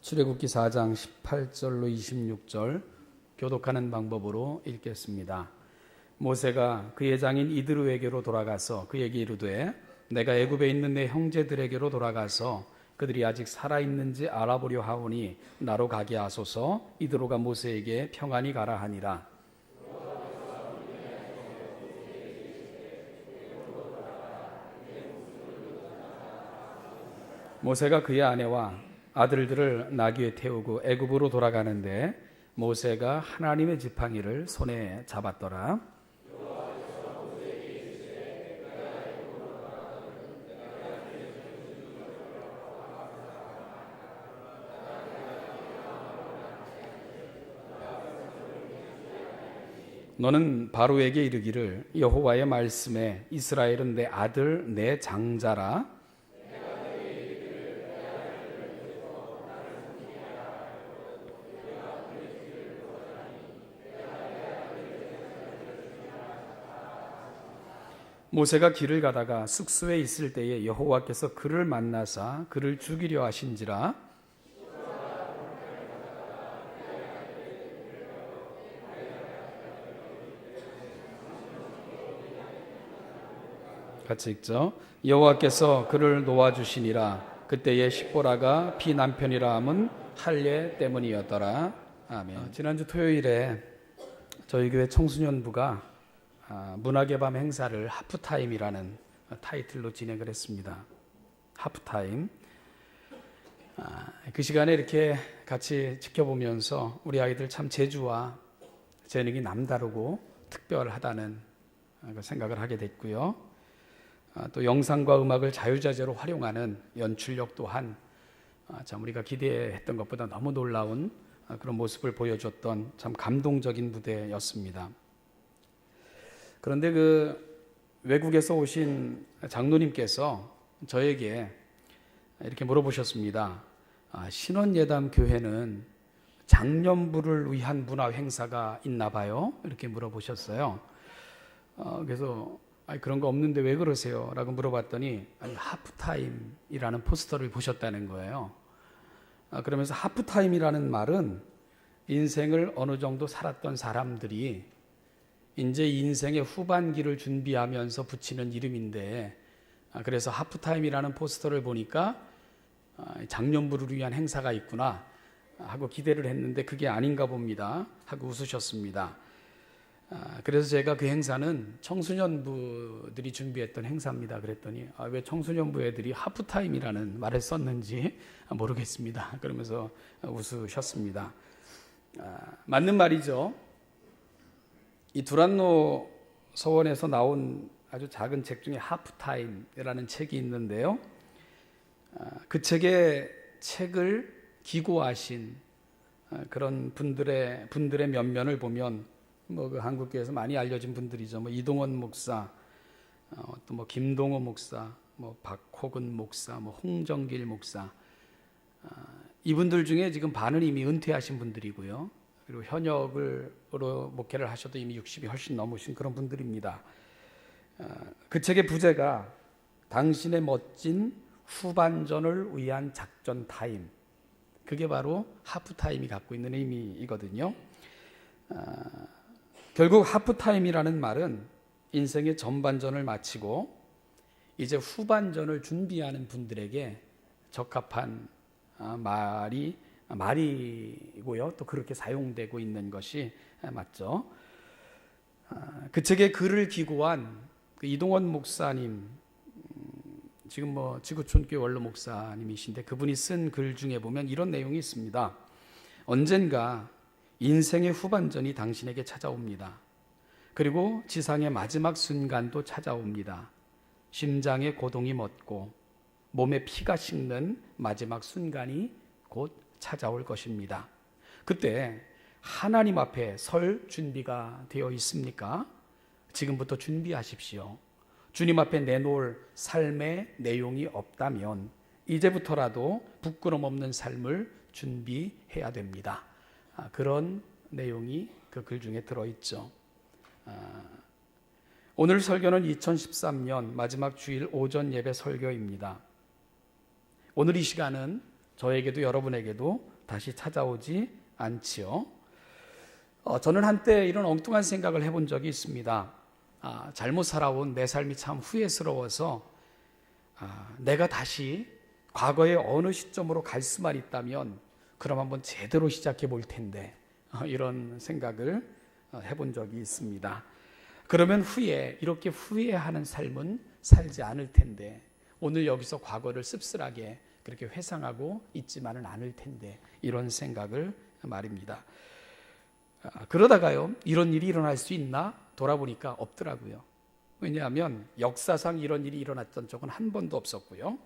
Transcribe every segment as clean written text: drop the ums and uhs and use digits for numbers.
출애굽기 4장 18절로 26절 교독하는 방법으로 읽겠습니다. 모세가 그의 장인 이드로에게로 돌아가서 그에게 이르되 내가 애굽에 있는 내 형제들에게로 돌아가서 그들이 아직 살아있는지 알아보려 하오니 나로 가게 하소서. 이드로가 모세에게 평안히 가라 하니라. 모세가 그의 아내와 아들들을 나귀에 태우고 애굽으로 돌아가는데 모세가 하나님의 지팡이를 손에 잡았더라. 너는 바로에게 이르기를 여호와의 말씀에 이스라엘은 내 아들 내 장자라. 모세가 길을 가다가 숙소에 있을 때에 여호와께서 그를 만나사 그를 죽이려 하신지라. 같이 읽죠. 여호와께서 그를 놓아주시니라. 그때에 십보라가 피남편이라 함은 할례 때문이었더라. 아멘. 지난주 토요일에 저희 교회 청소년부가 문학의 밤 행사를 하프타임이라는 타이틀로 진행을 했습니다. 하프타임. 그 시간에 이렇게 같이 지켜보면서 우리 아이들 참 재주와 재능이 남다르고 특별하다는 생각을 하게 됐고요. 또 영상과 음악을 자유자재로 활용하는 연출력 또한 참 우리가 기대했던 것보다 너무 놀라운 그런 모습을 보여줬던 참 감동적인 무대였습니다. 그런데 그 외국에서 오신 장로님께서 저에게 이렇게 물어보셨습니다. 신원예담 교회는 장년부를 위한 문화 행사가 있나 봐요? 이렇게 물어보셨어요. 그래서 그런 거 없는데 왜 그러세요? 라고 물어봤더니 하프타임이라는 포스터를 보셨다는 거예요. 그러면서 하프타임이라는 말은 인생을 어느 정도 살았던 사람들이 이제 인생의 후반기를 준비하면서 붙이는 이름인데, 그래서 하프타임이라는 포스터를 보니까 장년부를 위한 행사가 있구나 하고 기대를 했는데 그게 아닌가 봅니다 하고 웃으셨습니다. 그래서 제가 그 행사는 청소년부들이 준비했던 행사입니다 그랬더니 왜 청소년부 애들이 하프타임이라는 말을 썼는지 모르겠습니다 그러면서 웃으셨습니다. 맞는 말이죠. 이 두란노 서원에서 나온 아주 작은 책 중에 하프타임이라는 책이 있는데요. 그 책을 기고하신 그런 분들의 면면을 보면 그 한국교회에서 많이 알려진 분들이죠. 이동원 목사, 또 김동호 목사, 박호근 목사, 홍정길 목사, 이분들 중에 지금 반은 이미 은퇴하신 분들이고요. 그리고 현역으로 목회를 하셔도 이미 60이 훨씬 넘으신 그런 분들입니다. 그 책의 부제가 당신의 멋진 후반전을 위한 작전 타임. 그게 바로 하프타임이 갖고 있는 의미이거든요. 결국 하프타임이라는 말은 인생의 전반전을 마치고 이제 후반전을 준비하는 분들에게 적합한 말이고요. 또 그렇게 사용되고 있는 것이 맞죠. 그 책에 글을 기고한 이동원 목사님, 지금 지구촌교회 원로 목사님이신데 그분이 쓴 글 중에 보면 이런 내용이 있습니다. 언젠가 인생의 후반전이 당신에게 찾아옵니다. 그리고 지상의 마지막 순간도 찾아옵니다. 심장의 고동이 멎고 몸에 피가 식는 마지막 순간이 곧 찾아올 것입니다. 그때 하나님 앞에 설 준비가 되어 있습니까? 지금부터 준비하십시오. 주님 앞에 내놓을 삶의 내용이 없다면 이제부터라도 부끄럼 없는 삶을 준비해야 됩니다. 그런 내용이 그 글 중에 들어있죠. 오늘 설교는 2013년 마지막 주일 오전 예배 설교입니다. 오늘 이 시간은 저에게도 여러분에게도 다시 찾아오지 않지요. 저는 한때 이런 엉뚱한 생각을 해본 적이 있습니다. 잘못 살아온 내 삶이 참 후회스러워서 내가 다시 과거의 어느 시점으로 갈 수만 있다면 그럼 한번 제대로 시작해 볼 텐데 이런 생각을 해본 적이 있습니다. 그러면 이렇게 후회하는 삶은 살지 않을 텐데 오늘 여기서 과거를 씁쓸하게 그렇게 회상하고 있지만은 않을 텐데 이런 생각을 말입니다. 그러다가요, 이런 일이 일어날 수 있나 돌아보니까 없더라고요. 왜냐하면 역사상 이런 일이 일어났던 적은 한 번도 없었고요.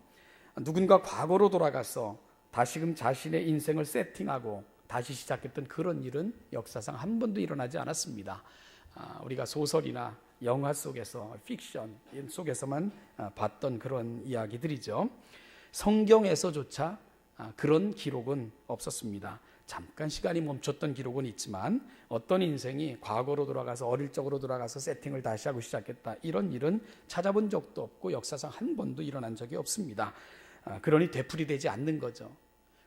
누군가 과거로 돌아가서 다시금 자신의 인생을 세팅하고 다시 시작했던 그런 일은 역사상 한 번도 일어나지 않았습니다. 우리가 소설이나 영화 속에서, 픽션 속에서만 봤던 그런 이야기들이죠. 성경에서조차 그런 기록은 없었습니다. 잠깐 시간이 멈췄던 기록은 있지만 어떤 인생이 과거로 돌아가서 어릴 적으로 돌아가서 세팅을 다시 하고 시작했다, 이런 일은 찾아본 적도 없고 역사상 한 번도 일어난 적이 없습니다. 그러니 되풀이되지 않는 거죠.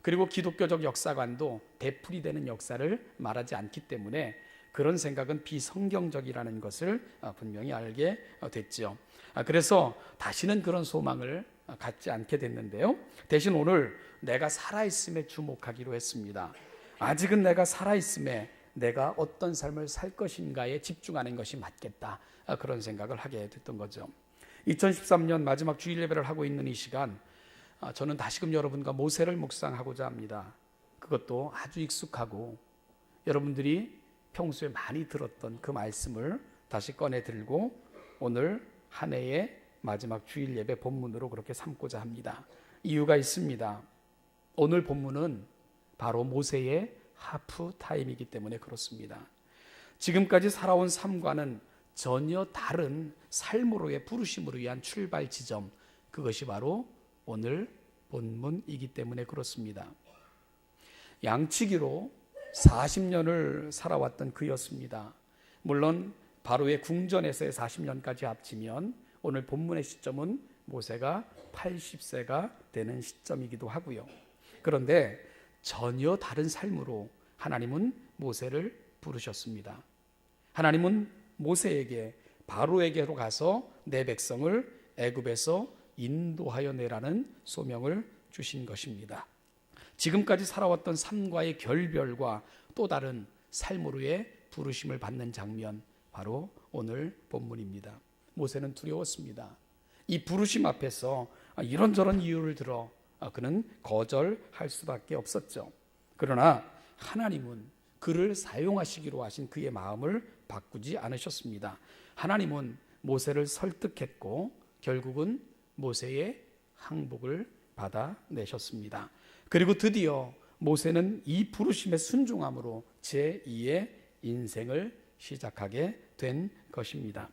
그리고 기독교적 역사관도 되풀이되는 역사를 말하지 않기 때문에 그런 생각은 비성경적이라는 것을 분명히 알게 됐죠. 그래서 다시는 그런 소망을 갖지 않게 됐는데요. 대신 오늘 내가 살아있음에 주목하기로 했습니다. 아직은 내가 살아있음에 내가 어떤 삶을 살 것인가에 집중하는 것이 맞겠다, 그런 생각을 하게 됐던 거죠. 2013년 마지막 주일 예배를 하고 있는 이 시간, 저는 다시금 여러분과 모세를 묵상하고자 합니다. 그것도 아주 익숙하고 여러분들이 평소에 많이 들었던 그 말씀을 다시 꺼내 들고 오늘 한 해의 마지막 주일 예배 본문으로 그렇게 삼고자 합니다. 이유가 있습니다. 오늘 본문은 바로 모세의 하프 타임이기 때문에 그렇습니다. 지금까지 살아온 삶과는 전혀 다른 삶으로의 부르심으로 위한 출발 지점, 그것이 바로 오늘 본문이기 때문에 그렇습니다. 양치기로 40년을 살아왔던 그였습니다. 물론 바로의 궁전에서의 40년까지 합치면 오늘 본문의 시점은 모세가 80세가 되는 시점이기도 하고요. 그런데 전혀 다른 삶으로 하나님은 모세를 부르셨습니다. 하나님은 모세에게 바로에게로 가서 내 백성을 애굽에서 인도하여 내라는 소명을 주신 것입니다. 지금까지 살아왔던 삶과의 결별과 또 다른 삶으로의 부르심을 받는 장면, 바로 오늘 본문입니다. 모세는 두려웠습니다. 이 부르심 앞에서 이런저런 이유를 들어 그는 거절할 수밖에 없었죠. 그러나 하나님은 그를 사용하시기로 하신 그의 마음을 바꾸지 않으셨습니다. 하나님은 모세를 설득했고 결국은 모세의 항복을 받아내셨습니다. 그리고 드디어 모세는 이 부르심에 순종함으로 제2의 인생을 시작하게 된 것입니다.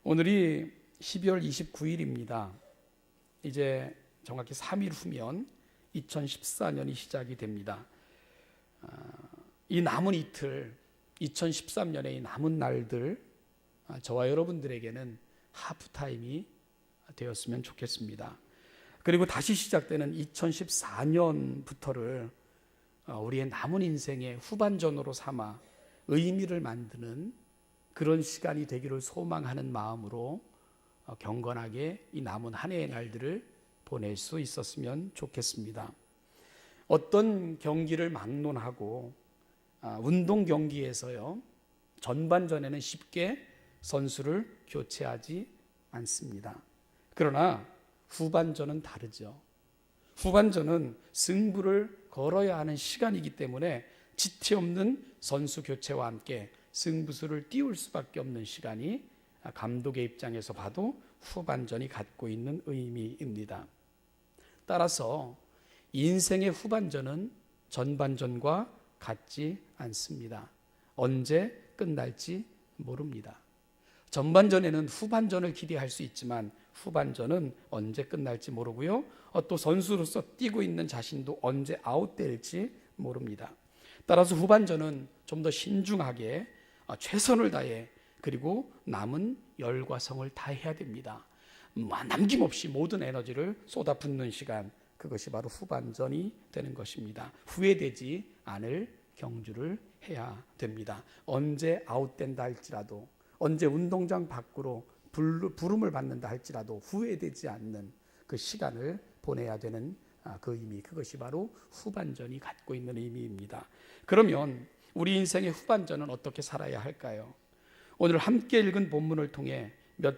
오늘이 12월 29일입니다. 이제 정확히 3일 후면 2014년이 시작이 됩니다. 이 남은 이틀, 2013년의 이 남은 날들, 저와 여러분들에게는 하프타임이 되었으면 좋겠습니다. 그리고 다시 시작되는 2014년부터를 우리의 남은 인생의 후반전으로 삼아 의미를 만드는 그런 시간이 되기를 소망하는 마음으로 경건하게 이 남은 한 해의 날들을 보낼 수 있었으면 좋겠습니다. 어떤 경기를 막론하고 운동 경기에서요, 전반전에는 쉽게 선수를 교체하지 않습니다. 그러나 후반전은 다르죠. 후반전은 승부를 걸어야 하는 시간이기 때문에 지체 없는 선수 교체와 함께 승부수를 띄울 수밖에 없는 시간이 감독의 입장에서 봐도 후반전이 갖고 있는 의미입니다. 따라서 인생의 후반전은 전반전과 같지 않습니다. 언제 끝날지 모릅니다. 전반전에는 후반전을 기대할 수 있지만 후반전은 언제 끝날지 모르고요. 또 선수로서 뛰고 있는 자신도 언제 아웃될지 모릅니다. 따라서 후반전은 좀 더 신중하게 최선을 다해 그리고 남은 열과 성을 다해야 됩니다. 남김없이 모든 에너지를 쏟아붓는 시간, 그것이 바로 후반전이 되는 것입니다. 후회되지 않을 경주를 해야 됩니다. 언제 아웃된다 할지라도, 언제 운동장 밖으로 부름을 받는다 할지라도 후회되지 않는 그 시간을 보내야 되는 그 의미, 그것이 바로 후반전이 갖고 있는 의미입니다. 그러면 우리 인생의 후반전은 어떻게 살아야 할까요? 오늘 함께 읽은 본문을 통해 몇